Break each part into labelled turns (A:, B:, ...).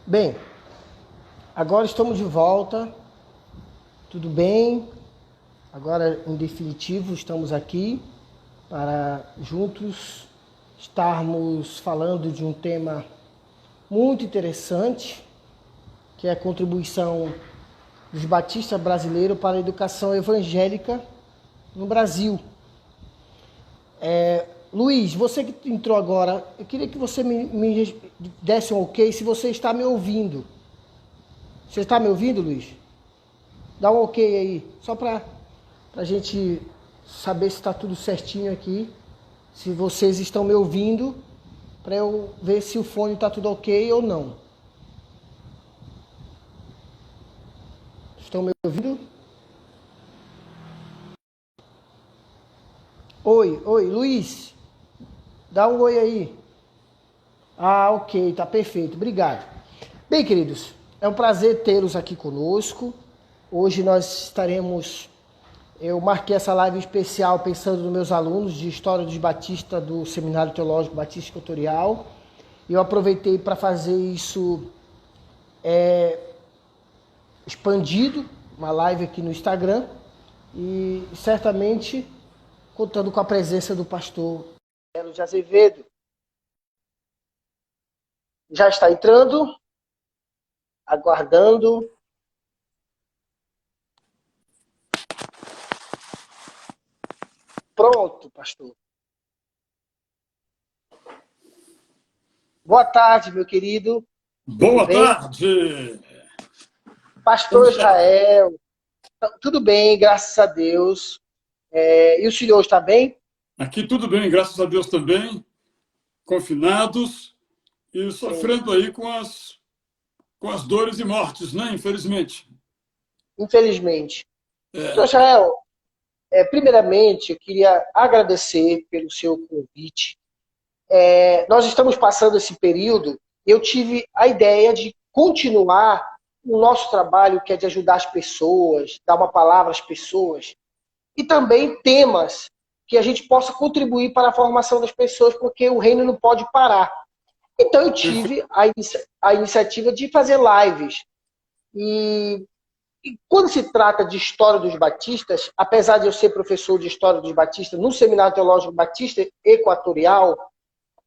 A: Bem, agora estamos de volta, tudo bem? Agora, em definitivo, estamos aqui para juntos estarmos falando de um tema muito interessante, que é a contribuição dos batistas brasileiros para a educação evangélica no Brasil. Luiz, você que entrou agora, eu queria que você me desse um ok se você está me ouvindo. Você está me ouvindo, Luiz? Dá um ok aí, só para a gente saber se está tudo certinho aqui. Se vocês estão me ouvindo, para eu ver se o fone está tudo ok ou não. Estão me ouvindo? Oi, oi, Luiz, dá um oi aí. Ah, ok, tá perfeito, obrigado. Bem, queridos, é um prazer tê-los aqui conosco. Hoje nós estaremos. Eu marquei essa live especial pensando nos meus alunos de História dos Batistas do Seminário Teológico Batista Equatorial. Eu aproveitei para fazer isso expandido, uma live aqui no Instagram, e certamente contando com a presença do pastor Belo de Azevedo. Já está entrando, aguardando. Pronto, pastor. Boa tarde, meu querido. Tudo
B: Boa
A: bem?
B: tarde! Como
A: Pastor
B: está?
A: Israel, tudo bem, graças a Deus. E o senhor está bem?
B: Aqui tudo bem, graças a Deus também, confinados e
A: Sim.
B: sofrendo aí com as dores e mortes, né? Infelizmente.
A: Infelizmente. Pastor
B: É,
A: Israel, primeiramente, eu queria agradecer pelo seu convite. Nós estamos passando esse período, eu tive a ideia de continuar o nosso trabalho, que é de ajudar as pessoas, dar uma palavra às pessoas, e também temas que a gente possa contribuir para a formação das pessoas, porque o reino não pode parar. Então eu
B: perfe-
A: tive a iniciativa de fazer lives. E, e quando se trata de história dos batistas, apesar de eu ser professor de história dos batistas no Seminário Teológico Batista Equatorial,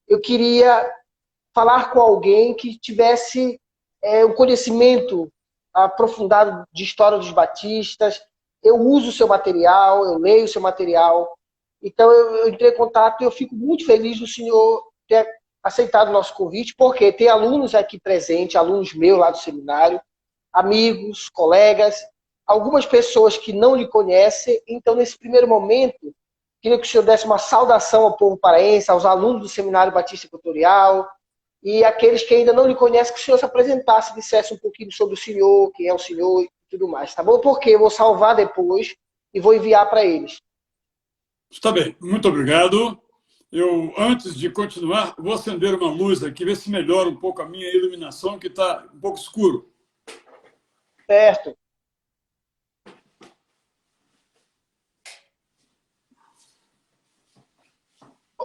A: eu queria falar com alguém que tivesse um conhecimento aprofundado de história dos batistas. Eu uso o seu material, eu leio o seu material. Então eu entrei em contato e eu fico muito feliz do senhor ter aceitado o nosso convite, porque tem alunos aqui presentes, alunos meus lá do seminário, amigos, colegas, algumas pessoas que não lhe conhecem. Então, nesse primeiro momento, queria que o senhor desse uma saudação ao povo paraense, aos alunos do Seminário Batista Equatorial, e aqueles que ainda não lhe conhecem, que o senhor se apresentasse, dissesse um pouquinho sobre o senhor, quem é o senhor e tudo mais, tá bom? Porque eu vou salvar depois e vou enviar para eles.
B: Está bem, muito obrigado. Eu, antes de continuar, vou acender uma luz aqui, ver se melhora um pouco a minha iluminação, que está um pouco escuro.
A: Certo?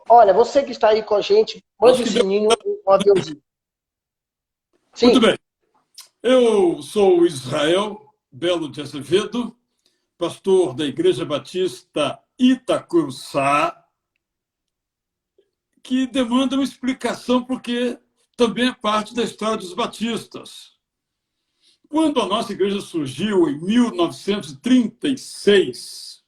A: Olha, você que está aí com a gente, mande
B: Acho
A: o
B: que deu.
A: sininho, um aviãozinho.
B: Muito
A: Sim,
B: bem. Eu sou o Israel Belo de Azevedo, pastor da Igreja Batista Itacuruçá, que demanda uma explicação porque também é parte da história dos batistas. Quando a nossa igreja surgiu em 1936,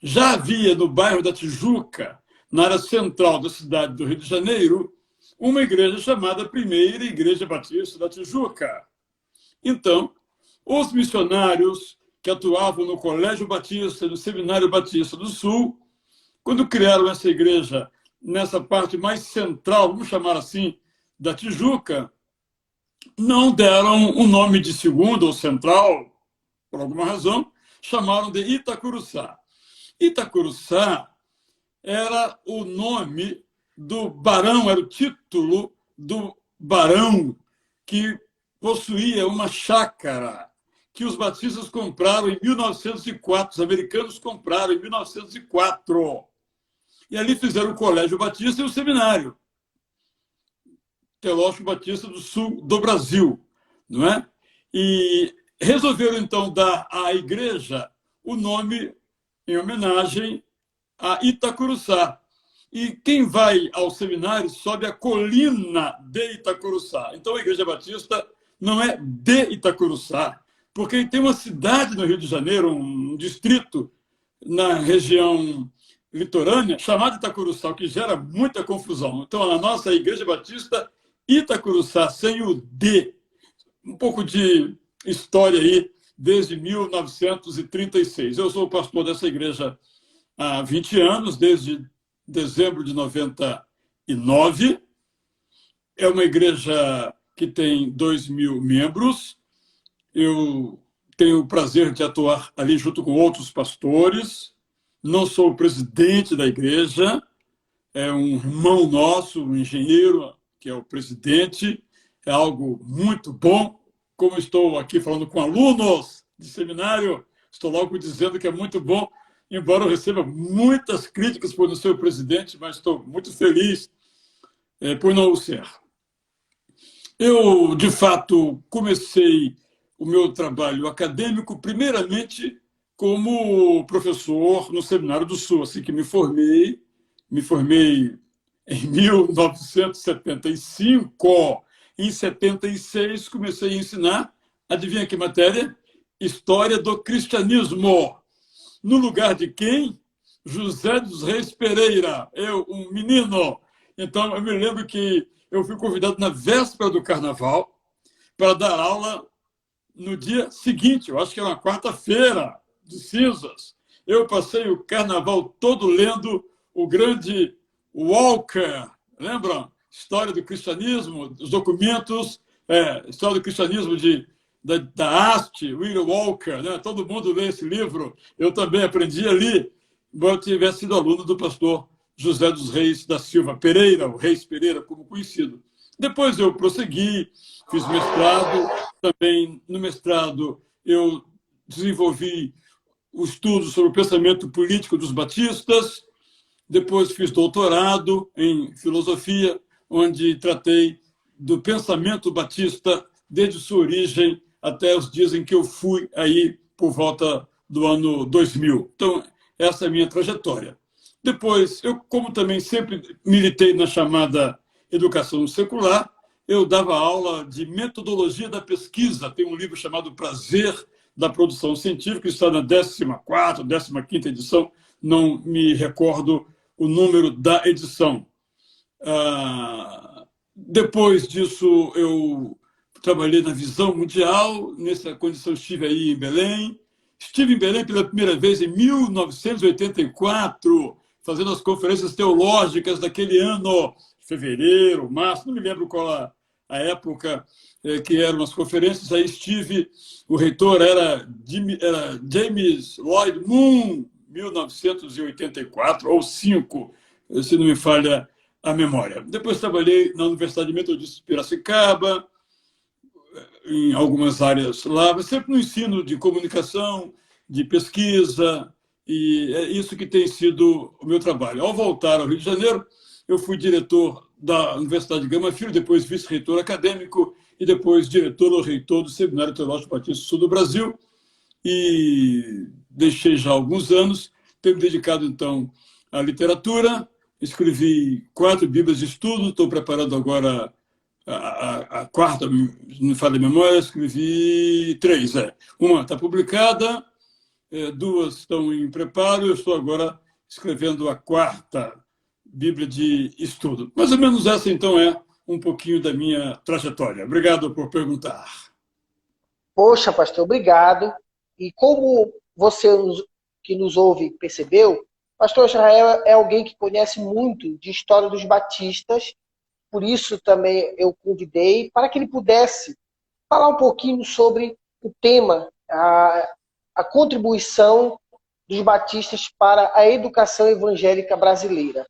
B: já havia no bairro da Tijuca, na área central da cidade do Rio de Janeiro, uma igreja chamada Primeira Igreja Batista da Tijuca. Então, os missionários que atuavam no Colégio Batista e no Seminário Batista do Sul, quando criaram essa igreja nessa parte mais central, vamos chamar assim, da Tijuca, não deram o nome de segunda ou central, por alguma razão, chamaram de Itacuruçá. Itacuruçá era o nome do barão, era o título do barão que possuía uma chácara que os batistas compraram em 1904, os americanos compraram em 1904. E ali fizeram o Colégio Batista e o seminário. Teológico Batista do Sul do Brasil, não é? E resolveram, então, dar à igreja o nome em homenagem a Itacuruçá. E quem vai ao seminário sobe a colina de Itacuruçá. Então, a Igreja Batista não é de Itacuruçá, porque tem uma cidade no Rio de Janeiro, um distrito na região litorânea, chamado Itacuruçá, o que gera muita confusão. Então, a nossa Igreja Batista Itacuruçá, sem o D. Um pouco de história aí, desde 1936. Eu sou pastor dessa igreja há 20 anos, desde dezembro de 99. É uma igreja que tem 2.000 membros. Eu tenho o prazer de atuar ali junto com outros pastores. Não sou o presidente da igreja, é um irmão nosso, um engenheiro, que é o presidente. É algo muito bom. Como estou aqui falando com alunos de seminário, estou logo dizendo que é muito bom, embora eu receba muitas críticas por não ser o presidente, mas estou muito feliz por não o ser. Eu, de fato, comecei o meu trabalho acadêmico, primeiramente, como professor no Seminário do Sul, assim que me formei em 1975. Em 76, comecei a ensinar, adivinha que matéria? História do cristianismo. No lugar de quem? José dos Reis Pereira, eu, um menino. Então, eu me lembro que eu fui convidado na véspera do carnaval para dar aula no dia seguinte, eu acho que era uma quarta-feira de cinzas. Eu passei o carnaval todo lendo o grande Walker, lembram? História do cristianismo, os documentos, História do cristianismo da haste, William Walker, né? Todo mundo lê esse livro. Eu também aprendi ali, embora eu tivesse sido aluno do pastor José dos Reis da Silva Pereira, o Reis Pereira, como conhecido. Depois eu prossegui, fiz mestrado, também no mestrado eu desenvolvi o estudo sobre o pensamento político dos batistas, depois fiz doutorado em filosofia, onde tratei do pensamento batista desde sua origem até os dias em que eu fui aí por volta do ano 2000. Então, essa é a minha trajetória. Depois, eu, como também sempre militei na chamada educação secular, eu dava aula de metodologia da pesquisa. Tem um livro chamado Prazer da Produção Científica, que está na 14ª, 15ª edição, não me recordo o número da edição. Depois disso, eu trabalhei na Visão Mundial. Nessa condição, estive aí em Belém. Estive em Belém pela primeira vez em 1984, fazendo as conferências teológicas daquele ano, fevereiro, março, não me lembro qual a época que eram as conferências. Aí estive, o reitor era James Lloyd Moon, 1984 ou 5, se não me falha a memória. Depois trabalhei na Universidade Metodista de Piracicaba, em algumas áreas lá, mas sempre no ensino de comunicação, de pesquisa, e é isso que tem sido o meu trabalho. Ao voltar ao Rio de Janeiro, eu fui diretor da Universidade de Gama Filho, depois vice-reitor acadêmico e depois diretor ou reitor do Seminário Teológico Batista do Sul do Brasil, e deixei já há alguns anos, tenho me dedicado, então, à literatura. Escrevi 4 Bíblias de estudo, estou preparando agora a quarta, não me falha a memória, escrevi 3. Uma está publicada, 2 estão em preparo, eu estou agora escrevendo a 4ª Bíblia de estudo. Mais ou menos essa, então, é um pouquinho da minha trajetória. Obrigado por perguntar.
A: Poxa, pastor, obrigado. E como você que nos ouve percebeu, pastor Israel é alguém que conhece muito de história dos batistas, por isso também eu convidei para que ele pudesse falar um pouquinho sobre o tema, a contribuição dos batistas para a educação evangélica brasileira.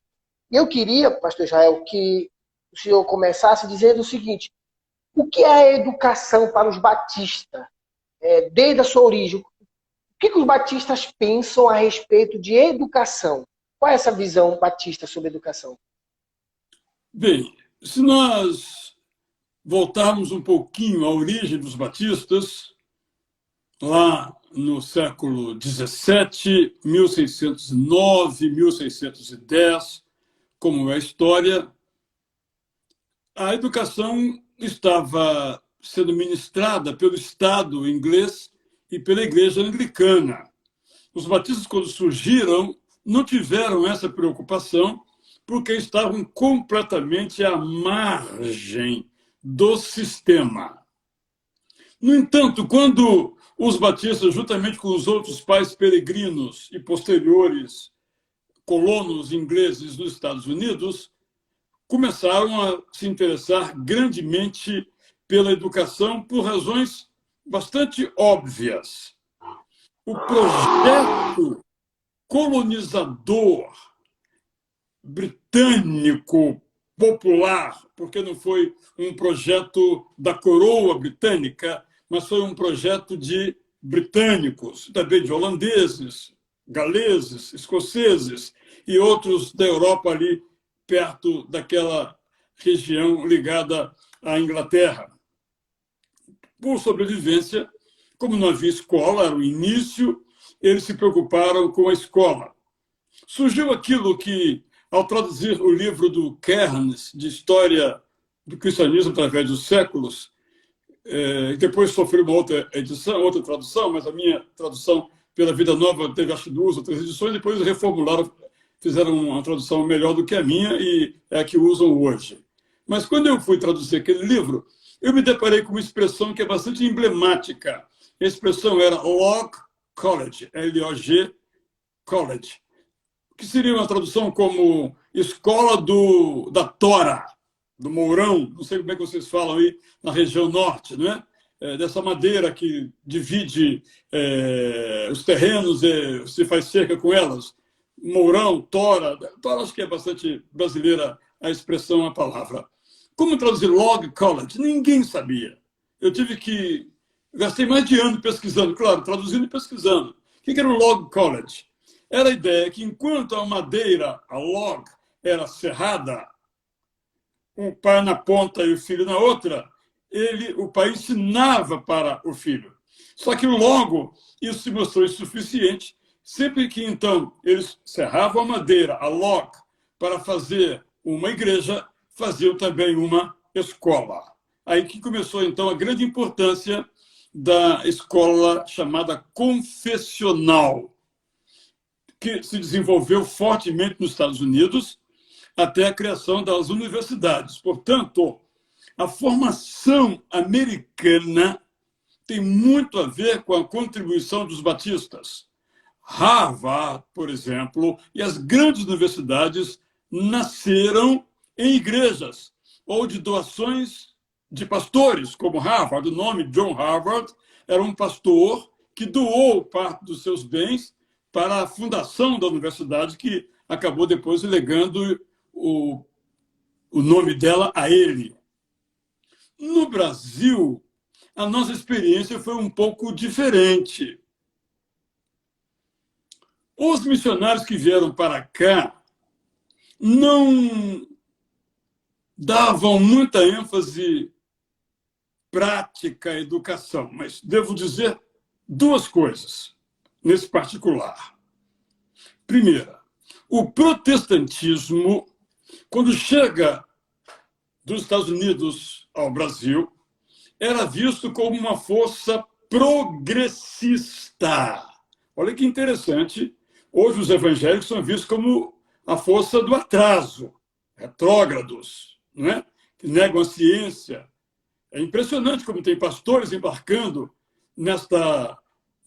A: Eu queria, pastor Israel, que o senhor começasse dizendo o seguinte: o que é a educação para os batistas, desde a sua origem? O que os batistas pensam a respeito de educação? Qual é essa visão batista sobre educação?
B: Bem, se nós voltarmos um pouquinho à origem dos batistas, lá no século XVII, 1609, 1610, como é a história, a educação estava sendo ministrada pelo Estado inglês e pela Igreja Anglicana. Os batistas, quando surgiram, não tiveram essa preocupação porque estavam completamente à margem do sistema. No entanto, quando os batistas, juntamente com os outros pais peregrinos e posteriores colonos ingleses nos Estados Unidos, começaram a se interessar grandemente pela educação por razões bastante óbvias. O projeto colonizador britânico popular, porque não foi um projeto da coroa britânica, mas foi um projeto de britânicos, também de holandeses, galeses, escoceses e outros da Europa ali perto daquela região ligada à Inglaterra. Por sobrevivência, como não havia escola, era o início, eles se preocuparam com a escola. Surgiu aquilo que, ao traduzir o livro do Cairns, de História do Cristianismo através dos séculos, depois sofreu uma outra edição, outra tradução, mas a minha tradução pela Vida Nova teve, acho, 2 ou 3 edições, depois reformularam, fizeram uma tradução melhor do que a minha e é a que usam hoje. Mas quando eu fui traduzir aquele livro, eu me deparei com uma expressão que é bastante emblemática. A expressão era Log College, L-O-G College, que seria uma tradução como escola da Tora, do Mourão, não sei como é que vocês falam aí na região norte, não é? Dessa madeira que divide os terrenos e se faz cerca com elas. Mourão, Tora, acho que é bastante brasileira a expressão, a palavra. Como traduzir Log College? Ninguém sabia. Eu gastei mais de ano pesquisando, claro, traduzindo e pesquisando. O que era o Log College? Era a ideia que enquanto a madeira, a log, era serrada, o pai na ponta e o filho na outra, o pai ensinava para o filho. Só que logo isso se mostrou insuficiente. Sempre que, então, eles serravam a madeira, a log, para fazer uma igreja, faziam também uma escola. Aí que começou, então, a grande importância da escola chamada confessional, que se desenvolveu fortemente nos Estados Unidos até a criação das universidades. Portanto, a formação americana tem muito a ver com a contribuição dos batistas. Harvard, por exemplo, e as grandes universidades nasceram em igrejas ou de doações de pastores, como Harvard. O nome John Harvard era um pastor que doou parte dos seus bens para a fundação da universidade, que acabou depois legando o nome dela a ele. No Brasil, a nossa experiência foi um pouco diferente. Os missionários que vieram para cá não davam muita ênfase prática à educação, mas devo dizer 2 coisas nesse particular. Primeira, o protestantismo, quando chega dos Estados Unidos ao Brasil, era visto como uma força progressista. Olha que interessante. Hoje os evangélicos são vistos como a força do atraso, retrógrados, não é? Que negam a ciência. É impressionante como tem pastores embarcando nesta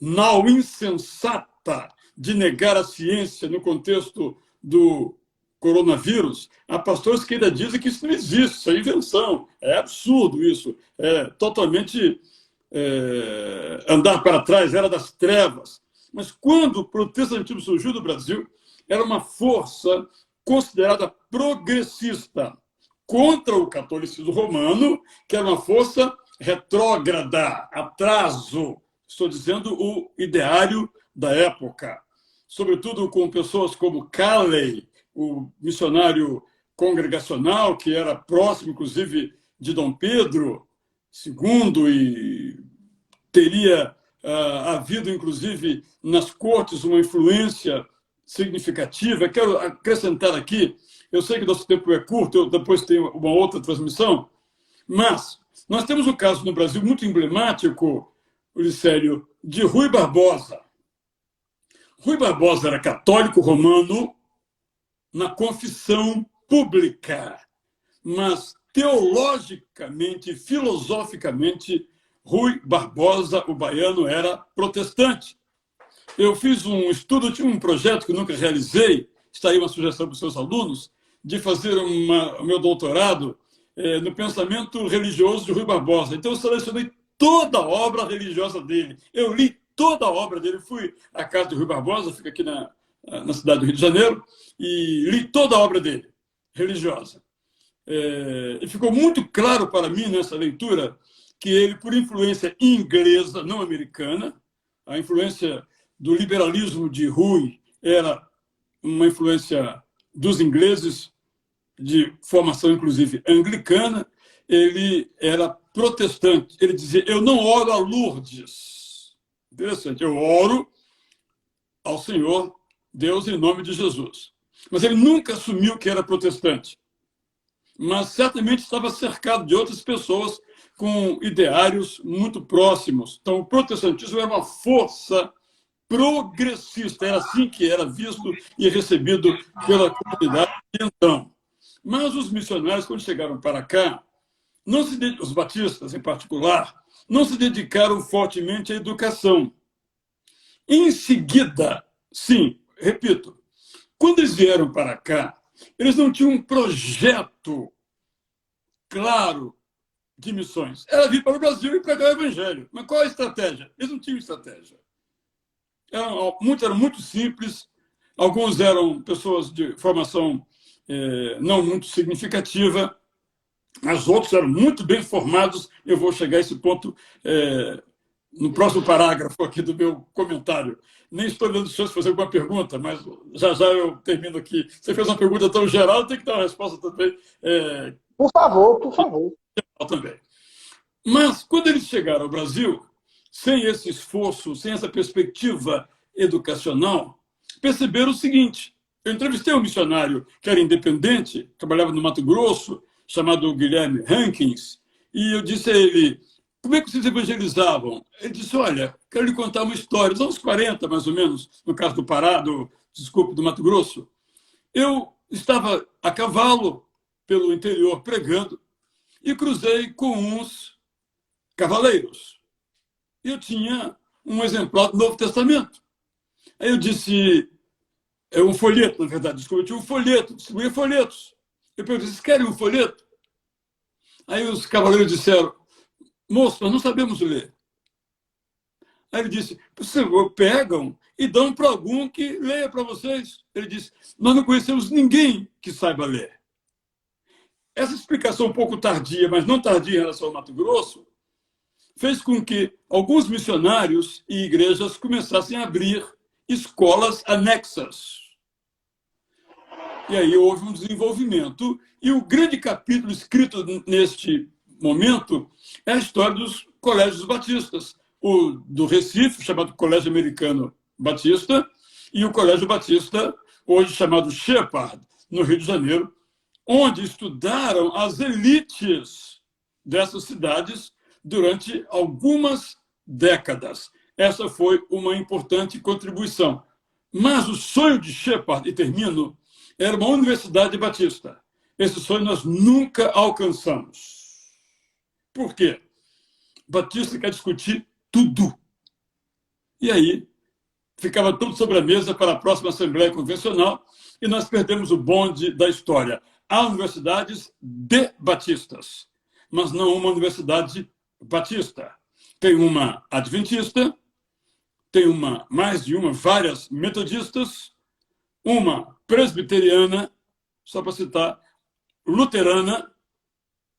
B: nau insensata de negar a ciência no contexto do coronavírus. Há pastores que ainda dizem que isso não existe, isso é invenção. É absurdo isso. É totalmente andar para trás, era das trevas. Mas quando o protestantismo surgiu no Brasil, era uma força considerada progressista contra o catolicismo romano, que era uma força retrógrada, atraso. Estou dizendo o ideário da época. Sobretudo com pessoas como Calley, o missionário congregacional, que era próximo, inclusive, de Dom Pedro II e teria havido, inclusive, nas cortes uma influência significativa. Quero acrescentar aqui, eu sei que nosso tempo é curto, eu depois tenho uma outra transmissão, mas nós temos um caso no Brasil muito emblemático, Ulicério, de Rui Barbosa. Rui Barbosa era católico romano na confissão pública, mas teologicamente, filosoficamente, Rui Barbosa, o baiano, era protestante. Eu fiz um estudo, tinha um projeto que nunca realizei, está aí uma sugestão para os seus alunos, de fazer o meu doutorado no pensamento religioso de Rui Barbosa. Então, eu selecionei toda a obra religiosa dele. Eu li toda a obra dele. Fui à casa de Rui Barbosa, fica aqui na cidade do Rio de Janeiro, e li toda a obra dele, religiosa. E ficou muito claro para mim, nessa leitura, que ele, por influência inglesa, não americana, a influência do liberalismo de Rui era uma influência dos ingleses, de formação, inclusive, anglicana. Ele era protestante. Ele dizia, eu não oro a Lourdes. Interessante, eu oro ao Senhor Deus em nome de Jesus. Mas ele nunca assumiu que era protestante. Mas certamente estava cercado de outras pessoas com ideários muito próximos. Então, o protestantismo era uma força progressista, era assim que era visto e recebido pela comunidade. Então, mas os missionários, quando chegaram para cá, os batistas em particular, não se dedicaram fortemente à educação. Em seguida, sim, repito, quando eles vieram para cá, eles não tinham um projeto claro de missões. Era vir para o Brasil e pregar o evangelho. Mas qual a estratégia? Eles não tinham estratégia. Muitos eram muito simples, alguns eram pessoas de formação não muito significativa, mas outros eram muito bem formados. Eu vou chegar a esse ponto no próximo parágrafo aqui do meu comentário. Nem estou dando chance de fazer alguma pergunta, mas já eu termino aqui. Você fez uma pergunta tão geral, tem que dar uma resposta também.
A: Por favor, por favor.
B: Também. Mas, quando eles chegaram ao Brasil, sem esse esforço, sem essa perspectiva educacional, perceberam o seguinte. Eu entrevistei um missionário que era independente, trabalhava no Mato Grosso, chamado Guilherme Hankins, e eu disse a ele, como é que vocês evangelizavam? Ele disse, olha, quero lhe contar uma história, dos anos 40, mais ou menos, no caso do Pará, do Mato Grosso. Eu estava a cavalo pelo interior pregando e cruzei com uns cavaleiros. Eu tinha um exemplar do Novo Testamento. Aí eu disse, um folheto, na verdade, desculpa, eu tinha um folheto, distribuía folhetos. Eu perguntei, vocês querem um folheto? Aí os cavaleiros disseram, moço, nós não sabemos ler. Aí ele disse, vocês pegam e dão para algum que leia para vocês. Ele disse, nós não conhecemos ninguém que saiba ler. Essa explicação um pouco tardia, mas não tardia em relação ao Mato Grosso, fez com que alguns missionários e igrejas começassem a abrir escolas anexas. E aí houve um desenvolvimento. E o grande capítulo escrito neste momento é a história dos colégios batistas. O do Recife, chamado Colégio Americano Batista, e o Colégio Batista, hoje chamado Shepherd, no Rio de Janeiro, onde estudaram as elites dessas cidades durante algumas décadas. Essa foi uma importante contribuição. Mas o sonho de Shepherd, e termino, era uma universidade batista. Esse sonho nós nunca alcançamos. Por quê? Batista quer discutir tudo. E aí, ficava tudo sobre a mesa para a próxima Assembleia Convencional e nós perdemos o bonde da história. Há universidades de batistas, mas não uma universidade batista. Tem uma adventista, tem várias metodistas, uma presbiteriana, só para citar, luterana,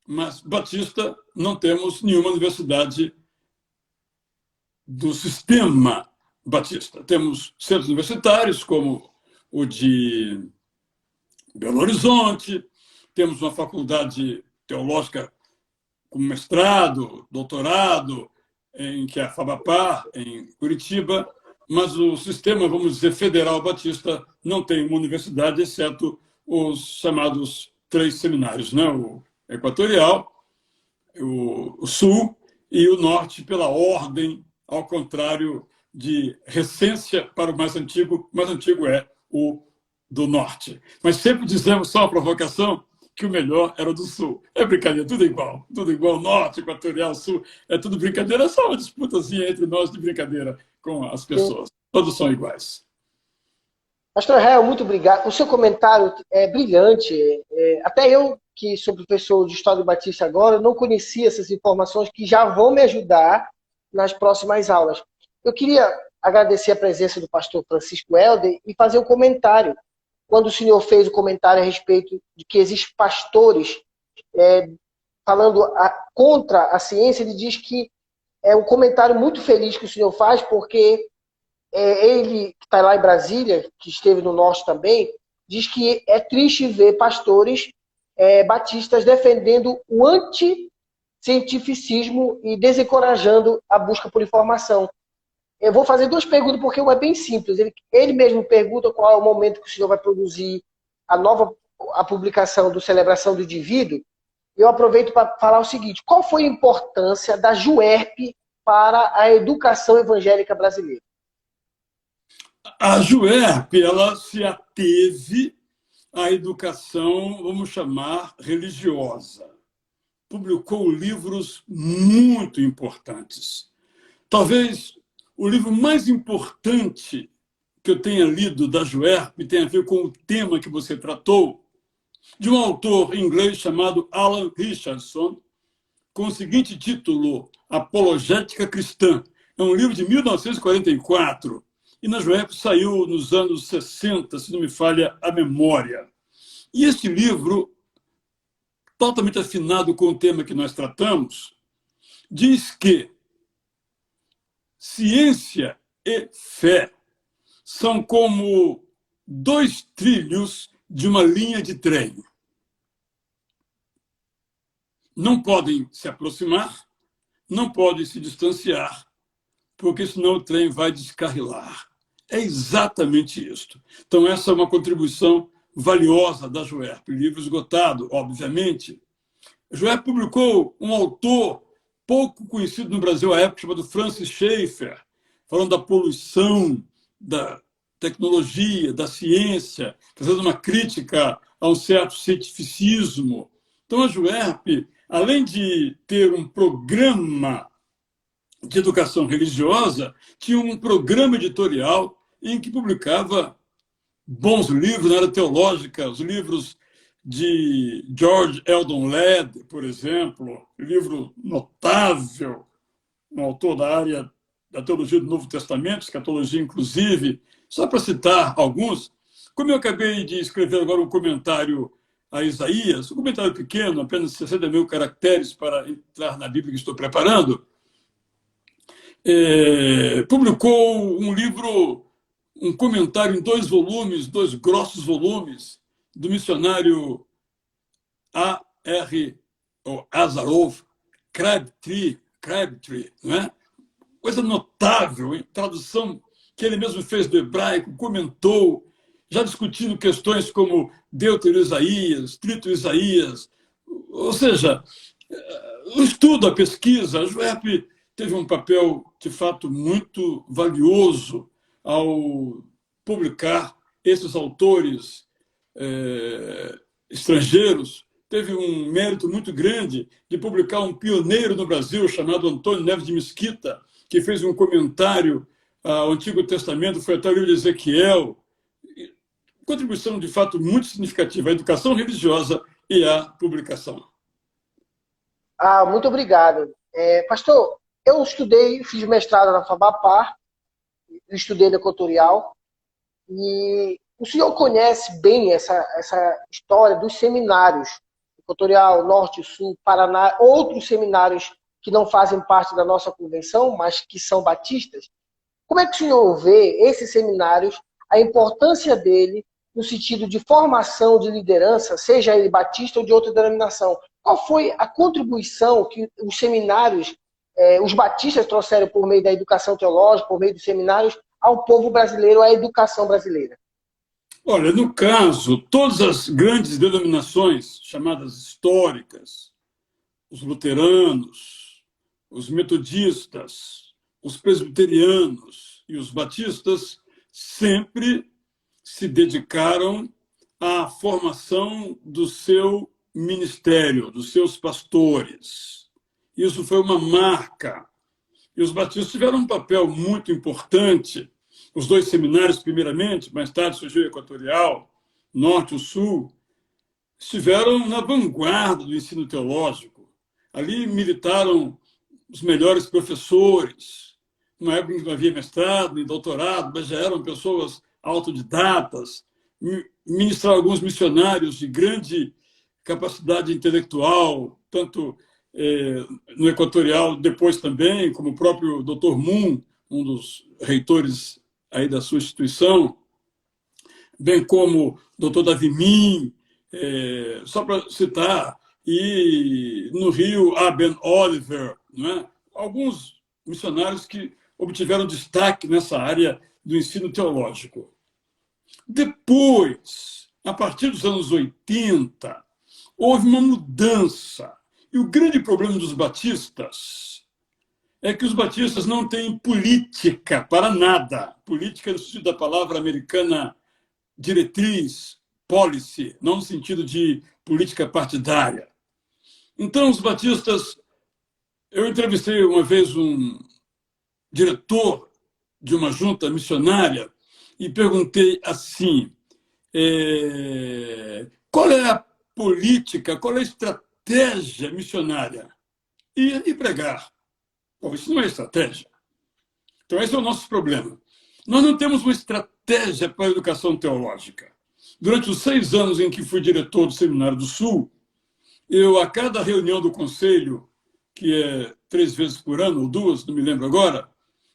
B: mas batista não temos nenhuma universidade do sistema batista. Temos centros universitários, como o de Belo Horizonte, temos uma faculdade teológica como mestrado, doutorado, que é a FABAPAR, em Curitiba, mas o sistema, vamos dizer, federal batista não tem uma universidade, exceto os chamados 3 seminários, né? O Equatorial, o Sul e o Norte, pela ordem, ao contrário de recência para o mais antigo é o do Norte. Mas sempre dizemos, só uma provocação, que o melhor era o do Sul. É brincadeira, tudo igual, Norte, Equatorial, Sul, é tudo brincadeira, é só uma disputazinha entre nós de brincadeira com as pessoas. Todos são iguais.
A: Pastor Israel, muito obrigado. O seu comentário é brilhante. Até eu, que sou professor de História do Batista agora, não conhecia essas informações que já vão me ajudar nas próximas aulas. Eu queria agradecer a presença do pastor Francisco Helder e fazer um comentário. Quando o senhor fez o comentário a respeito de que existem pastores falando contra a ciência, ele diz que é um comentário muito feliz que o senhor faz, porque ele, que está lá em Brasília, que esteve no Norte também, diz que é triste ver pastores batistas defendendo o anti-cientificismo e desencorajando a busca por informação. Eu vou fazer 2 perguntas, porque uma é bem simples. Ele mesmo pergunta qual é o momento que o senhor vai produzir a publicação do Celebração do Indivíduo. Eu aproveito para falar o seguinte: qual foi a importância da JUERP para a educação evangélica brasileira?
B: A JUERP, ela se ateve à educação, vamos chamar, religiosa. Publicou livros muito importantes. Talvez o livro mais importante que eu tenha lido da JUERP tem a ver com o tema que você tratou, de um autor inglês chamado Alan Richardson, com o seguinte título: Apologética Cristã. É um livro de 1944 e na JUERP saiu nos anos 60, se não me falha a memória. E este livro, totalmente afinado com o tema que nós tratamos, diz que ciência e fé são como 2 trilhos de uma linha de trem. Não podem se aproximar, não podem se distanciar, porque senão o trem vai descarrilar. É exatamente isto. Então, essa é uma contribuição valiosa da JUERP. Livro esgotado, obviamente. A JUERP publicou um autor pouco conhecido no Brasil à época, chamado Francis Schaeffer, falando da poluição, da tecnologia, da ciência, fazendo uma crítica a um certo cientificismo. Então, a JUERP, além de ter um programa de educação religiosa, tinha um programa editorial em que publicava bons livros na área teológica, os livros de George Eldon Ladd, por exemplo, livro notável, um autor da área da teologia do Novo Testamento, escatologia inclusive, só para citar alguns. Como eu acabei de escrever agora um comentário a Isaías, um comentário pequeno, apenas 60 mil caracteres para entrar na Bíblia que estou preparando, publicou um livro, um comentário em 2 volumes, 2 grossos volumes, do missionário A.R. Azarov, Crabtree, não é? Coisa notável, em tradução que ele mesmo fez do hebraico, comentou, já discutindo questões como Deutero Isaías, Trito Isaías. Ou seja, o estudo, a pesquisa, a JUERP teve um papel, de fato, muito valioso ao publicar esses autores estrangeiros. Teve um mérito muito grande de publicar um pioneiro no Brasil chamado Antônio Neves de Mesquita, que fez um comentário ao Antigo Testamento, foi até o livro de Ezequiel. Contribuição, de fato, muito significativa à educação religiosa e à publicação.
A: Muito obrigado. Pastor, eu estudei, fiz mestrado na FABAPAR, estudei na Equatorial, e o senhor conhece bem essa história dos seminários, Equatorial, Norte, Sul, Paraná, outros seminários que não fazem parte da nossa convenção, mas que são batistas. Como é que o senhor vê esses seminários, a importância dele no sentido de formação de liderança, seja ele batista ou de outra denominação? qual foi a contribuição que os seminários, os batistas trouxeram por meio da educação teológica, por meio dos seminários, ao povo brasileiro, à educação brasileira?
B: Olha, no caso, todas as grandes denominações chamadas históricas, os luteranos, os metodistas, os presbiterianos e os batistas, sempre se dedicaram à formação do seu ministério, dos seus pastores. Isso foi uma marca. E os batistas tiveram um papel muito importante. Os dois seminários, primeiramente, mais tarde surgiu o Equatorial, Norte e Sul, estiveram na vanguarda do ensino teológico. Ali militaram os melhores professores, numa época em que não havia mestrado nem doutorado, mas já eram pessoas autodidatas, ministraram alguns missionários de grande capacidade intelectual, tanto no Equatorial, depois também, como o próprio Dr. Moon, um dos reitores aí da sua instituição, bem como o Dr. Davi Min, só para citar, e no Rio, A. Ben Oliver, não é? Alguns missionários que obtiveram destaque nessa área do ensino teológico. Depois, a partir dos anos 80, houve uma mudança. E o grande problema dos batistas é que os batistas não têm política para nada. Política no sentido da palavra americana diretriz, policy, não no sentido de política partidária. Então, os batistas... Eu entrevistei uma vez um diretor de uma junta missionária e perguntei assim, qual é a política, qual é a estratégia missionária? Ir e pregar. Bom, isso não é estratégia. Então, esse é o nosso problema. Nós não temos uma estratégia para a educação teológica. Durante os 6 anos em que fui diretor do Seminário do Sul, eu, a cada reunião do conselho, que é 3 vezes por ano, ou 2, não me lembro agora,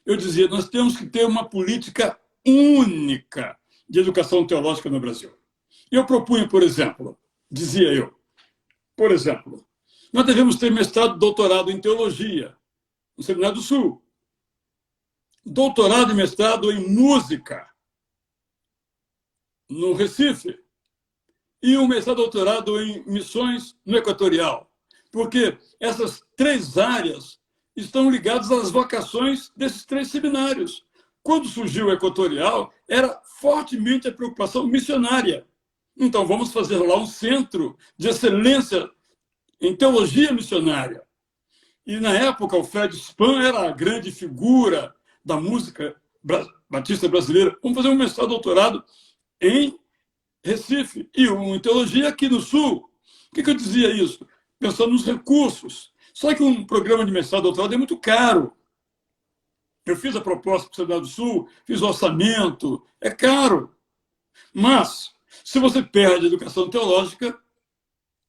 B: eu dizia, nós temos que ter uma política única de educação teológica no Brasil. Eu propunha, por exemplo, dizia eu, por exemplo, nós devemos ter mestrado e doutorado em teologia, no Seminário do Sul, doutorado e mestrado em música, no Recife, e um mestrado e doutorado em missões no Equatorial. Porque essas 3 áreas estão ligadas às vocações desses 3 seminários. Quando surgiu o Equatorial, era fortemente a preocupação missionária. Então, vamos fazer lá um centro de excelência em teologia missionária. E, na época, o Fred Spam era a grande figura da música batista brasileira. Vamos fazer um mestrado e doutorado em Recife e um em teologia aqui no Sul. Por que eu dizia isso? Pensando nos recursos. Só que um programa de mestrado e doutorado é muito caro. Eu fiz a proposta para o Seminário do Sul, fiz o orçamento, é caro. Mas, se você perde a educação teológica,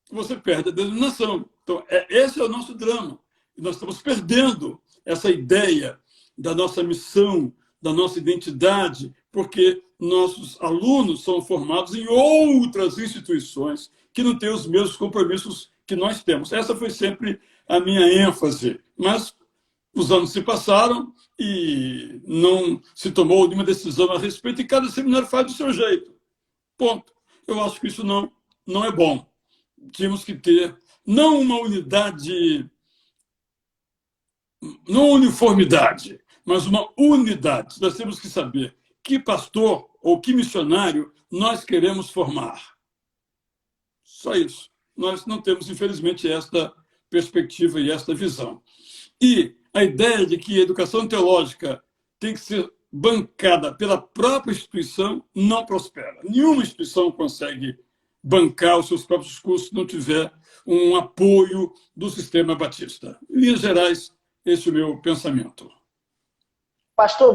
B: você perde a denominação. Então, esse é o nosso drama. E nós estamos perdendo essa ideia da nossa missão, da nossa identidade, porque nossos alunos são formados em outras instituições que não têm os mesmos compromissos que nós temos. Essa foi sempre a minha ênfase. Mas os anos se passaram e não se tomou nenhuma decisão a respeito e cada seminário faz do seu jeito. Ponto. Eu acho que isso não é bom. Tínhamos que ter não uma unidade, não uniformidade, mas uma unidade. Nós temos que saber que pastor ou que missionário nós queremos formar. Só isso. Nós não temos, infelizmente, esta perspectiva e esta visão. E a ideia de que a educação teológica tem que ser bancada pela própria instituição não prospera. Nenhuma instituição consegue bancar os seus próprios custos se não tiver um apoio do sistema batista. Em linhas gerais, esse é o meu pensamento.
A: Pastor,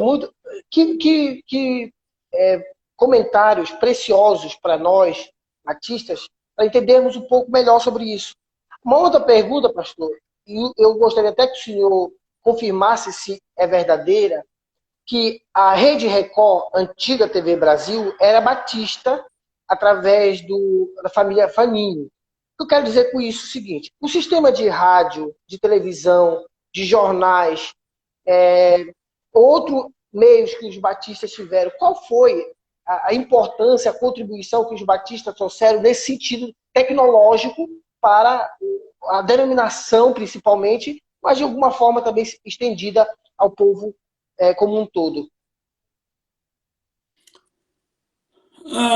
A: comentários preciosos para nós, batistas, para entendermos um pouco melhor sobre isso. Uma outra pergunta, pastor, e eu gostaria até que o senhor confirmasse se é verdadeira, que a Rede Record, antiga TV Brasil, era batista através da família Fanini. eu quero dizer com isso é o seguinte: o sistema de rádio, de televisão, de jornais, outros meios que os batistas tiveram, qual foi a importância, a contribuição que os batistas trouxeram nesse sentido tecnológico para a denominação, principalmente, mas de alguma forma também estendida ao povo como um todo?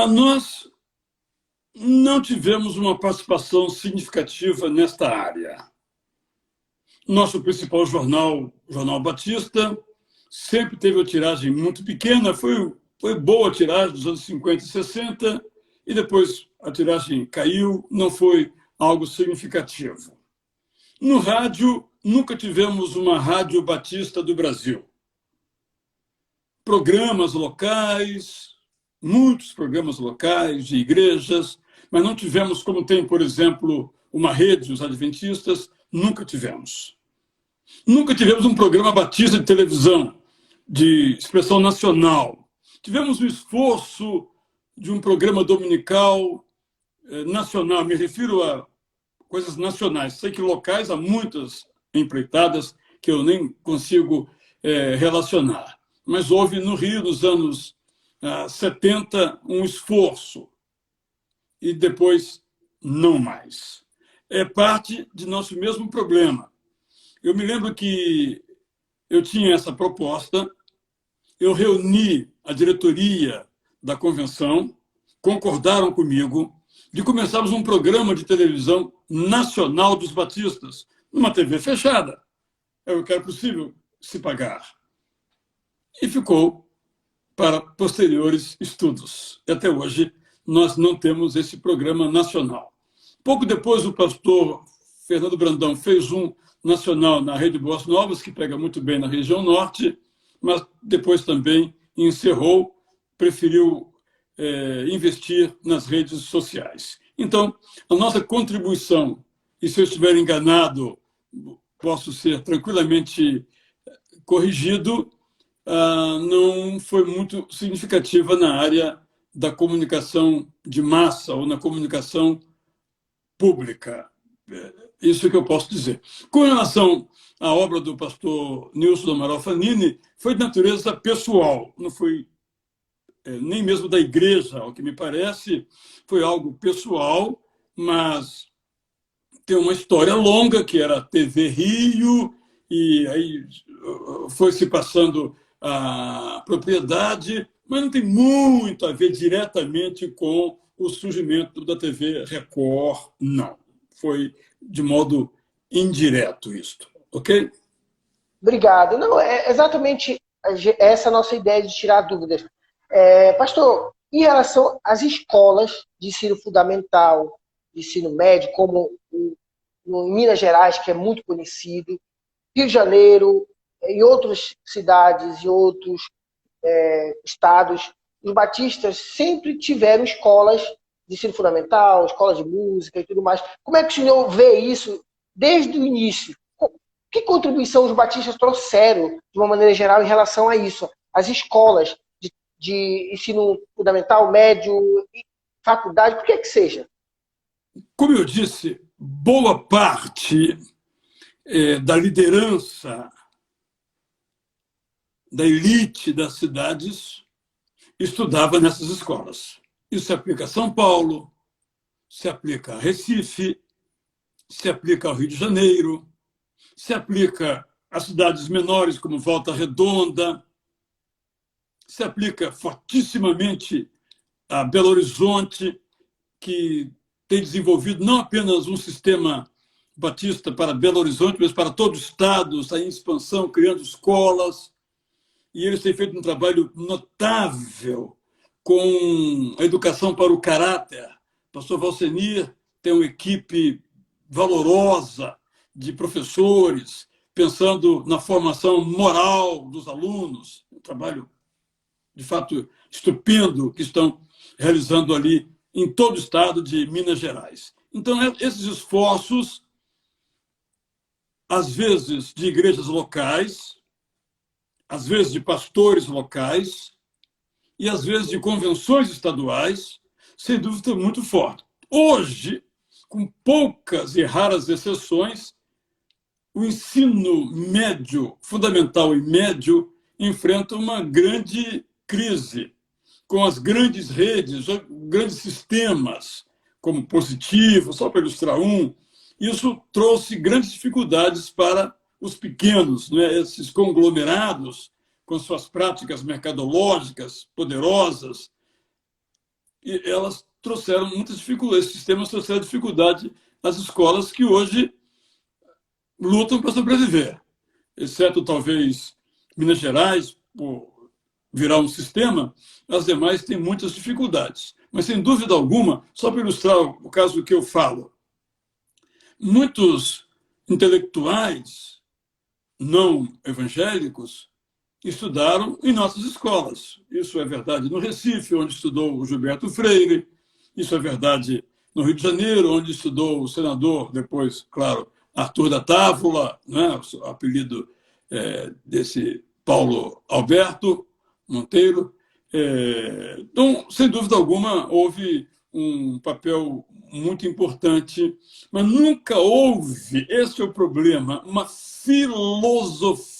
B: Nós não tivemos uma participação significativa nesta área. Nosso principal jornal, o Jornal Batista, sempre teve uma tiragem muito pequena, foi boa a tiragem dos anos 50 e 60, e depois a tiragem caiu, não foi algo significativo. No rádio, nunca tivemos uma Rádio Batista do Brasil. Programas locais, muitos programas locais de igrejas, mas não tivemos, como tem, por exemplo, uma rede, os adventistas, nunca tivemos. Nunca tivemos um programa batista de televisão, de expressão nacional. Tivemos o esforço de um programa dominical nacional, me refiro a coisas nacionais. Sei que locais há muitas empreitadas que eu nem consigo relacionar. Mas houve no Rio, nos anos 70, um esforço. E depois, não mais. É parte de nosso mesmo problema. Eu me lembro que eu tinha essa proposta, eu reuni a diretoria da convenção, concordaram comigo de começarmos um programa de televisão nacional dos batistas, numa TV fechada. É o que era possível se pagar. E ficou para posteriores estudos. E até hoje nós não temos esse programa nacional. Pouco depois o pastor Fernando Brandão fez um nacional na Rede Boas Novas, que pega muito bem na região norte, mas depois também encerrou, preferiu investir nas redes sociais. Então, a nossa contribuição, e se eu estiver enganado, posso ser tranquilamente corrigido, não foi muito significativa na área da comunicação de massa ou na comunicação pública. Isso que eu posso dizer. Com relação à obra do pastor Nilson Amaral Fanini, foi de natureza pessoal, não foi nem mesmo da igreja, ao que me parece, foi algo pessoal, mas tem uma história longa, que era a TV Rio, e aí foi se passando a propriedade, mas não tem muito a ver diretamente com o surgimento da TV Record, não. Foi de modo indireto isto, ok?
A: Obrigado. Não, é exatamente essa a nossa ideia de tirar dúvidas. Pastor, em relação às escolas de ensino fundamental, de ensino médio, como em Minas Gerais, que é muito conhecido, Rio de Janeiro, e outras cidades e outros estados, os batistas sempre tiveram escolas de ensino fundamental, escolas de música e tudo mais. Como é que o senhor vê isso desde o início? Que contribuição os batistas trouxeram, de uma maneira geral, em relação a isso? As escolas de ensino fundamental, médio, faculdade, por que seja?
B: Como eu disse, boa parte da liderança, da elite das cidades, estudava nessas escolas. Isso se aplica a São Paulo, se aplica a Recife, se aplica ao Rio de Janeiro, se aplica a cidades menores como Volta Redonda, se aplica fortissimamente a Belo Horizonte, que tem desenvolvido não apenas um sistema batista para Belo Horizonte, mas para todo o estado, está em expansão, criando escolas. E eles têm feito um trabalho notável com a educação para o caráter. O pastor Valsenir tem uma equipe valorosa de professores, pensando na formação moral dos alunos. Um trabalho, de fato, estupendo que estão realizando ali em todo o estado de Minas Gerais. Então, esses esforços, às vezes de igrejas locais, às vezes de pastores locais e às vezes de convenções estaduais, sem dúvida muito forte. Hoje, com poucas e raras exceções, o ensino médio, fundamental e médio, enfrenta uma grande crise, com as grandes redes, grandes sistemas, como Positivo, só para ilustrar um. Isso trouxe grandes dificuldades para os pequenos, né? Esses conglomerados, com suas práticas mercadológicas poderosas, e elas trouxeram muitas dificuldades, esses sistemas trouxeram dificuldade às escolas que hoje lutam para sobreviver, exceto talvez Minas Gerais, por virar um sistema, as demais têm muitas dificuldades. Mas, sem dúvida alguma, só para ilustrar o caso que eu falo, muitos intelectuais não evangélicos estudaram em nossas escolas. Isso é verdade no Recife, onde estudou o Gilberto Freire. Isso é verdade no Rio de Janeiro, onde estudou o senador, depois, claro, Arthur da Távola, né, o apelido desse Paulo Alberto Monteiro. Então, sem dúvida alguma, houve um papel muito importante, mas nunca houve, esse é o problema, uma filosofia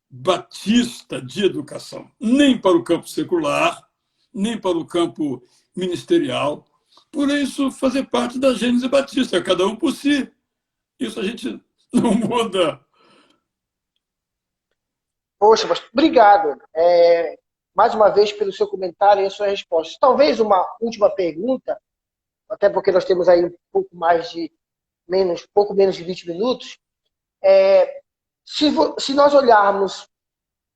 B: batista de educação, nem para o campo secular, nem para o campo ministerial. Por isso, fazer parte da gênese batista, cada um por si. Isso a gente não muda.
A: Poxa, mas obrigado. Mais uma vez pelo seu comentário e a sua resposta. Talvez uma última pergunta, até porque nós temos aí pouco menos de 20 minutos. Se nós olharmos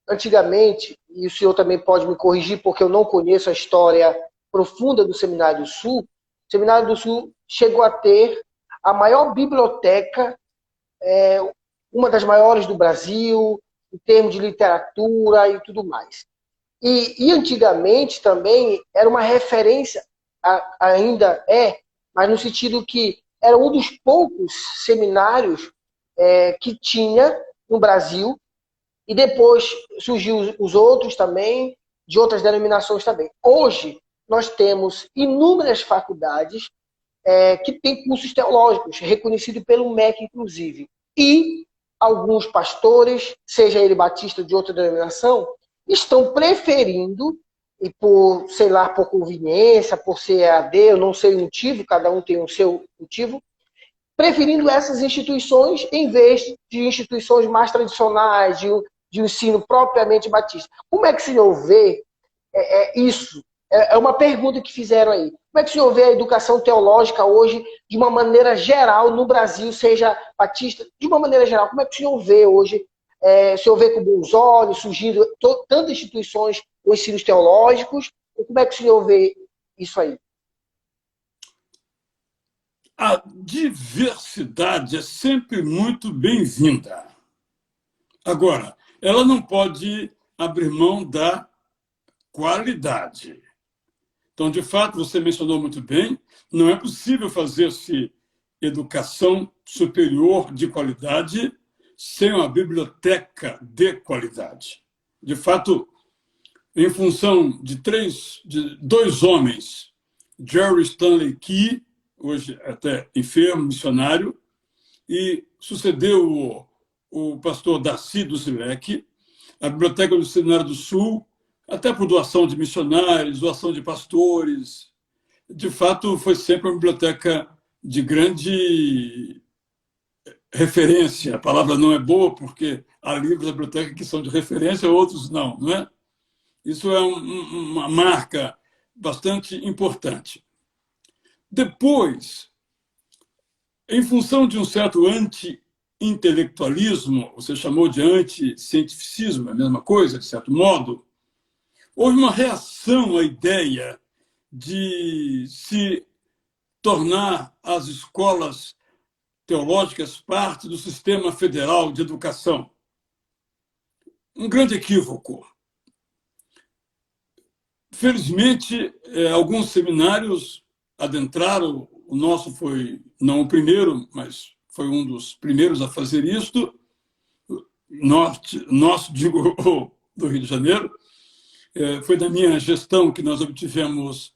A: antigamente, e o senhor também pode me corrigir, porque eu não conheço a história profunda do Seminário do Sul, o Seminário do Sul chegou a ter a maior biblioteca, uma das maiores do Brasil, em termos de literatura e tudo mais. E antigamente também era uma referência, ainda mas no sentido que era um dos poucos seminários que tinha no Brasil, e depois surgiu os outros também, de outras denominações também. Hoje, nós temos inúmeras faculdades que têm cursos teológicos, reconhecidos pelo MEC, inclusive. E alguns pastores, seja ele batista ou de outra denominação, estão preferindo, e por, sei lá, por conveniência, por ser EAD, eu não sei o motivo, cada um tem o seu motivo, preferindo essas instituições em vez de instituições mais tradicionais, de ensino propriamente batista. Como é que o senhor vê isso? É uma pergunta que fizeram aí. Como é que o senhor vê a educação teológica hoje, de uma maneira geral, no Brasil, seja batista, de uma maneira geral, como é que o senhor vê hoje? O senhor vê com bons olhos, surgindo tantas instituições ou ensinos teológicos? Ou como é que o senhor vê isso aí?
B: A diversidade é sempre muito bem-vinda. Agora, ela não pode abrir mão da qualidade. Então, de fato, você mencionou muito bem, não é possível fazer-se educação superior de qualidade sem uma biblioteca de qualidade. De fato, em função de dois homens, Jerry Stanley Key, hoje até enfermo, missionário, e sucedeu o pastor Darcy Dusilek, a Biblioteca do Seminário do Sul, até por doação de missionários, doação de pastores. De fato, foi sempre uma biblioteca de grande referência. A palavra não é boa, porque há livros da biblioteca que são de referência, outros não, não é? Isso é uma marca bastante importante. Depois, em função de um certo anti-intelectualismo, você chamou de anti-cientificismo, é a mesma coisa, de certo modo, houve uma reação à ideia de se tornar as escolas teológicas parte do sistema federal de educação. Um grande equívoco. Felizmente, alguns seminários adentraram, o nosso foi não o primeiro, mas foi um dos primeiros a fazer isto, nosso, digo, do Rio de Janeiro. Foi da minha gestão que nós obtivemos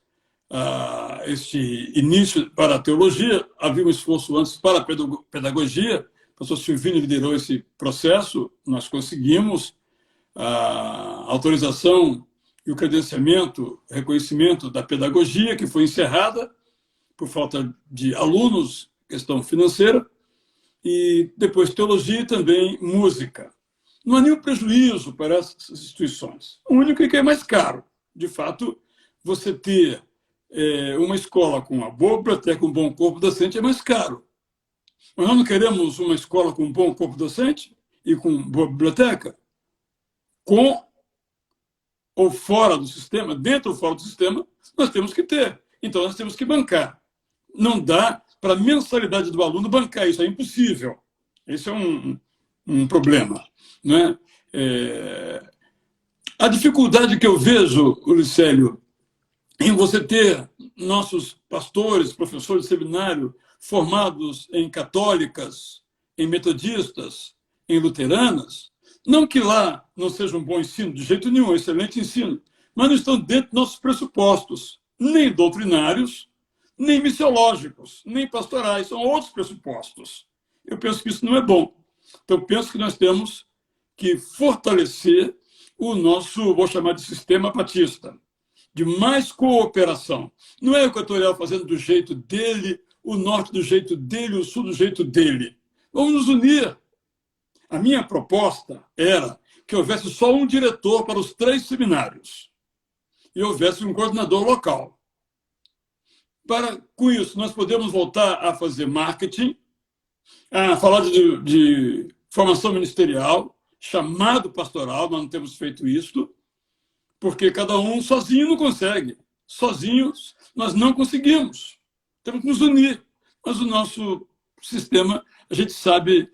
B: este início para a teologia. Havia um esforço antes para a pedagogia. O pastor Silvino liderou esse processo. Nós conseguimos a autorização e o credenciamento, reconhecimento da pedagogia, que foi encerrada por falta de alunos, questão financeira, e depois teologia e também música. Não há nenhum prejuízo para essas instituições. O único é que é mais caro. De fato, você ter uma escola com uma boa biblioteca, um bom corpo docente é mais caro. Mas nós não queremos uma escola com um bom corpo docente e com boa biblioteca? Com ou fora do sistema, dentro ou fora do sistema, nós temos que ter. Então, nós temos que bancar. Não dá para a mensalidade do aluno bancar isso, é impossível. Esse é um problema. Né? A dificuldade que eu vejo, Ulicélio, em você ter nossos pastores, professores de seminário, formados em católicas, em metodistas, em luteranas, não que lá não seja um bom ensino, de jeito nenhum, excelente ensino, mas não estão dentro dos nossos pressupostos, nem doutrinários, nem missiológicos, nem pastorais, são outros pressupostos. Eu penso que isso não é bom. Então, eu penso que nós temos que fortalecer o nosso, vou chamar de sistema batista, de mais cooperação. Não é o Equatorial fazendo do jeito dele, o norte do jeito dele, o sul do jeito dele. Vamos nos unir. A minha proposta era que houvesse só um diretor para os 3 seminários e houvesse um coordenador local. Com isso, nós podemos voltar a fazer marketing, a falar de formação ministerial, chamado pastoral, nós não temos feito isso, porque cada um sozinho não consegue. Sozinhos nós não conseguimos. Temos que nos unir. Mas o nosso sistema, a gente sabe,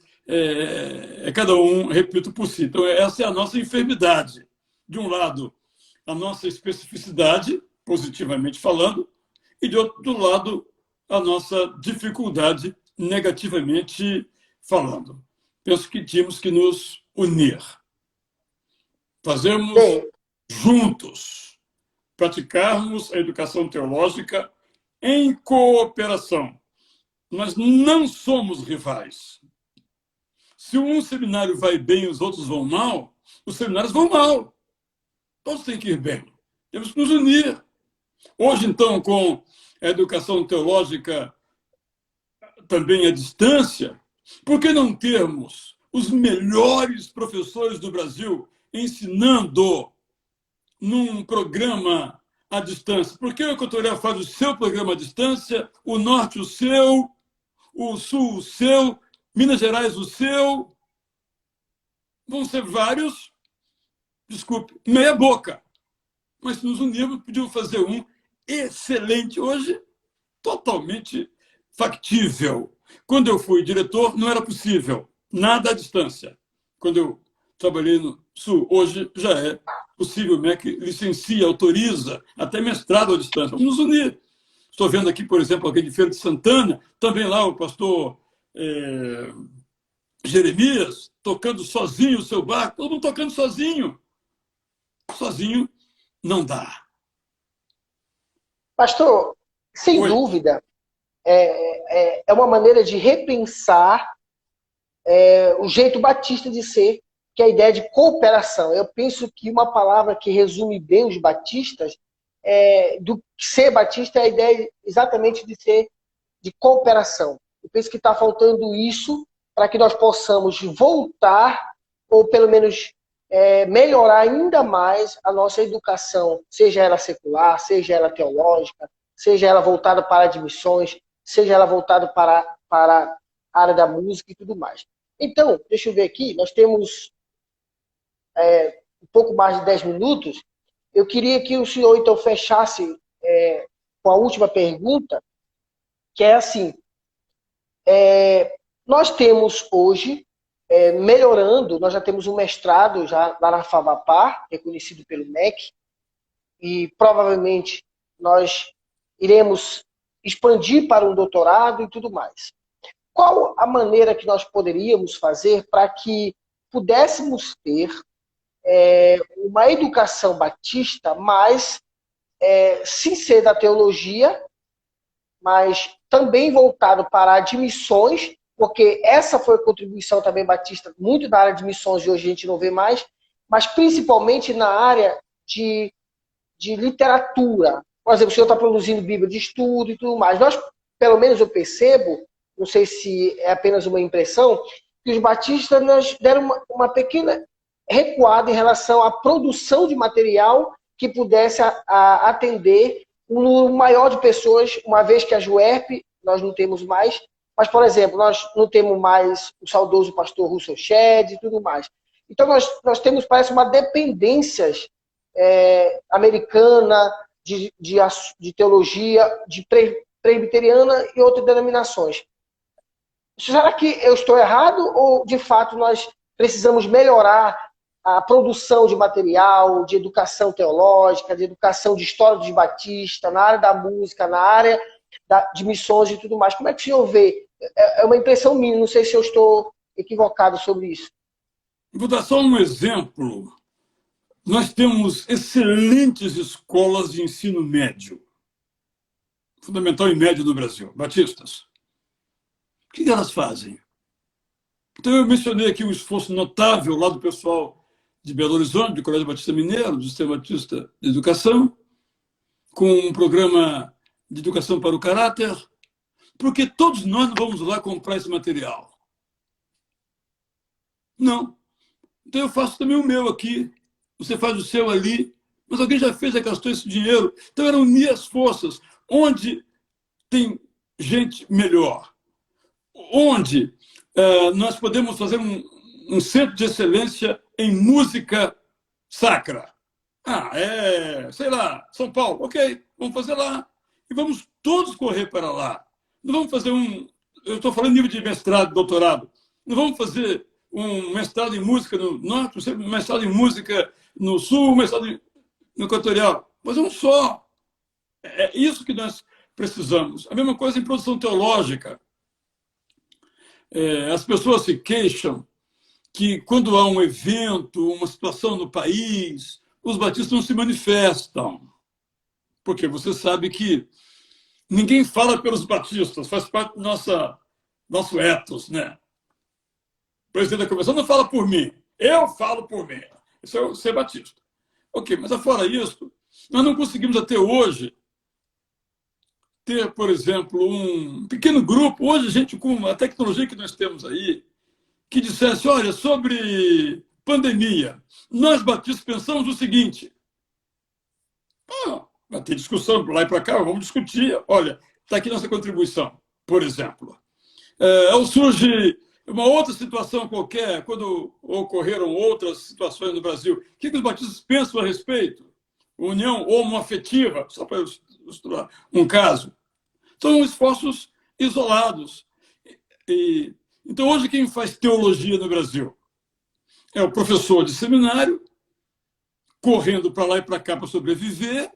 B: cada um, repito, por si. Então, essa é a nossa enfermidade. De um lado, a nossa especificidade, positivamente falando, e de outro lado, a nossa dificuldade, negativamente falando. Penso que tínhamos que nos unir. Fazermos juntos, praticarmos a educação teológica em cooperação. Nós não somos rivais. Se um seminário vai bem e os outros vão mal, os seminários vão mal. Todos têm que ir bem. Temos que nos unir. Hoje, então, com a educação teológica também à distância, por que não termos os melhores professores do Brasil ensinando num programa à distância? Por que o Equatorial faz o seu programa à distância, o Norte o seu, o Sul o seu, Minas Gerais o seu? Vão ser vários, desculpe, meia boca. Mas se nos unirmos, podíamos fazer um excelente hoje, totalmente factível. Quando eu fui diretor, não era possível, nada à distância. Quando eu trabalhei no Sul, hoje já é possível. O MEC licencia, autoriza, até mestrado à distância. Vamos nos unir. Estou vendo aqui, por exemplo, alguém de Feira de Santana, também lá o pastor Jeremias, tocando sozinho o seu barco, todo mundo tocando sozinho. Sozinho não dá.
A: Pastor, sem dúvida, é uma maneira de repensar o jeito batista de ser, que é a ideia de cooperação. Eu penso que uma palavra que resume bem os batistas, do ser batista, é a ideia exatamente de ser de cooperação. Eu penso que está faltando isso para que nós possamos voltar, ou pelo menos melhorar ainda mais a nossa educação, seja ela secular, seja ela teológica, seja ela voltada para admissões, seja ela voltada para a área da música e tudo mais. Então, deixa eu ver aqui, nós temos um pouco mais de 10 minutos. Eu queria que o senhor, então, fechasse com a última pergunta, que é assim, nós temos hoje, melhorando, nós já temos um mestrado já lá na FAVAPAR, reconhecido pelo MEC, e provavelmente nós iremos expandir para um doutorado e tudo mais. Qual a maneira que nós poderíamos fazer para que pudéssemos ter uma educação batista mais sem ser da teologia, mas também voltado para admissões, porque essa foi a contribuição também batista, muito da área de missões, de hoje a gente não vê mais, mas principalmente na área de literatura. Por exemplo, o senhor está produzindo Bíblia de estudo e tudo mais. Nós, pelo menos eu percebo, não sei se é apenas uma impressão, que os batistas nos deram uma pequena recuada em relação à produção de material que pudesse atender um número maior de pessoas, uma vez que a JUERP nós não temos mais, mas, por exemplo, nós não temos mais o saudoso pastor Russell Shedd e tudo mais. Então, nós temos, parece, uma dependência americana de teologia, de presbiteriana e outras denominações. Será que eu estou errado ou, de fato, nós precisamos melhorar a produção de material, de educação teológica, de educação de história dos batistas, na área da música, na área de missões e tudo mais? Como é que o senhor vê? É uma impressão minha, não sei se eu estou equivocado sobre isso.
B: Vou dar só um exemplo. Nós temos excelentes escolas de ensino médio, fundamental e médio no Brasil, batistas. O que elas fazem? Então, eu mencionei aqui um esforço notável lá do pessoal de Belo Horizonte, do Colégio Batista Mineiro, do Sistema Batista de Educação, com um programa de educação para o caráter, porque todos nós não vamos lá comprar esse material. Não. Então, eu faço também o meu aqui, você faz o seu ali, mas alguém já fez, já gastou esse dinheiro. Então, era unir as forças. Onde tem gente melhor, onde nós podemos fazer um centro de excelência em música sacra. Sei lá, São Paulo, ok, vamos fazer lá. E vamos todos correr para lá. Não vamos fazer eu estou falando nível de mestrado, doutorado, não vamos fazer um mestrado em música no norte, um mestrado em música no sul, um mestrado no equatorial. Mas um só. É isso que nós precisamos. A mesma coisa em produção teológica. As pessoas se queixam que, quando há um evento, uma situação no país, os batistas não se manifestam. Porque você sabe que ninguém fala pelos batistas, faz parte do nosso ethos, né? O presidente da convenção não fala por mim, eu falo por mim. Isso é ser batista. Ok, mas afora isso, nós não conseguimos até hoje ter, por exemplo, um pequeno grupo, hoje, gente com a tecnologia que nós temos aí, que dissesse, olha, sobre pandemia, nós batistas pensamos o seguinte, vai ter discussão para lá e para cá, vamos discutir, olha, está aqui nossa contribuição, por exemplo. Ou surge uma outra situação qualquer, quando ocorreram outras situações no Brasil, o que os batistas pensam a respeito? União homoafetiva, só para ilustrar um caso. São esforços isolados. Então, hoje, quem faz teologia no Brasil é o professor de seminário, correndo para lá e para cá para sobreviver.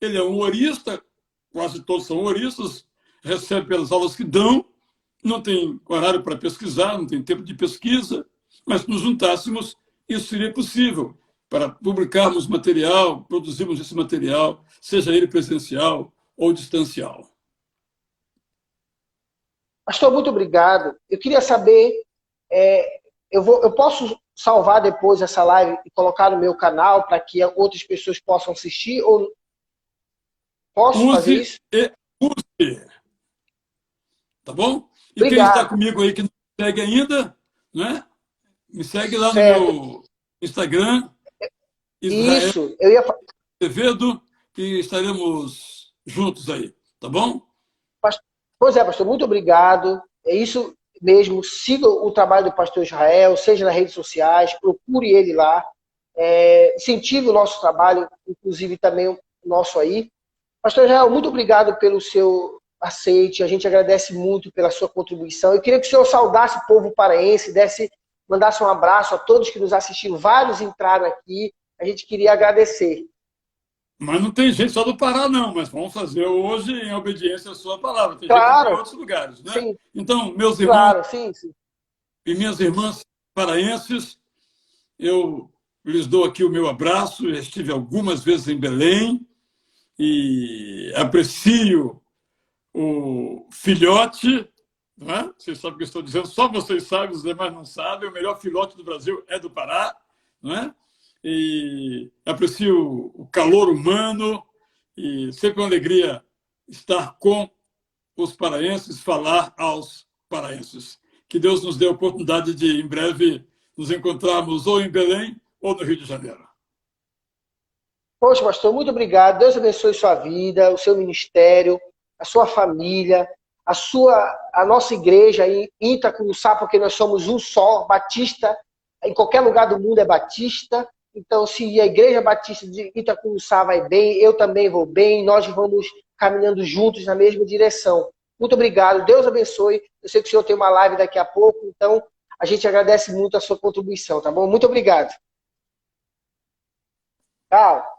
B: Ele é um horista, quase todos são horistas, recebe pelas aulas que dão, não tem horário para pesquisar, não tem tempo de pesquisa, mas se nos juntássemos, isso seria possível para publicarmos material, produzirmos esse material, seja ele presencial ou distancial.
A: Pastor, muito obrigado. Eu queria saber, eu posso salvar depois essa live e colocar no meu canal para que outras pessoas possam assistir? Ou posso fazer isso?
B: Use. Tá bom? E
A: obrigado.
B: Quem está comigo aí que não me segue ainda, né? Me segue lá no meu Instagram, Israel
A: Isso, eu ia
B: Azevedo, e estaremos juntos aí, tá bom?
A: Pois é, pastor, muito obrigado. É isso mesmo. Siga o trabalho do pastor Israel, seja nas redes sociais, procure ele lá. Incentive o nosso trabalho, inclusive também o nosso aí. Pastor Israel, muito obrigado pelo seu aceite. A gente agradece muito pela sua contribuição. Eu queria que o senhor saudasse o povo paraense, mandasse um abraço a todos que nos assistiram. Vários entraram aqui. A gente queria agradecer.
B: Mas não tem gente só do Pará, não. Mas vamos fazer hoje em obediência à sua palavra. Tem
A: claro,
B: gente de outros lugares, né?
A: Sim.
B: Então, meus irmãos
A: sim.
B: E minhas irmãs paraenses, eu lhes dou aqui o meu abraço. Eu estive algumas vezes em Belém. e aprecio o filhote, não é? Vocês sabem o que eu estou dizendo, só vocês sabem, os demais não sabem, o melhor filhote do Brasil é do Pará, não é? E aprecio o calor humano e sempre uma alegria estar com os paraenses, falar aos paraenses. Que Deus nos dê a oportunidade de, em breve, nos encontrarmos ou em Belém ou no Rio de Janeiro.
A: Poxa, pastor, muito obrigado. Deus abençoe sua vida, o seu ministério, a sua família, a nossa igreja aí em Itacuruçá, porque nós somos um só, batista, em qualquer lugar do mundo é batista. Então, se a igreja batista de Itacuruçá vai bem, eu também vou bem, nós vamos caminhando juntos na mesma direção. Muito obrigado, Deus abençoe. Eu sei que o senhor tem uma live daqui a pouco, então a gente agradece muito a sua contribuição, tá bom? Muito obrigado. Tchau.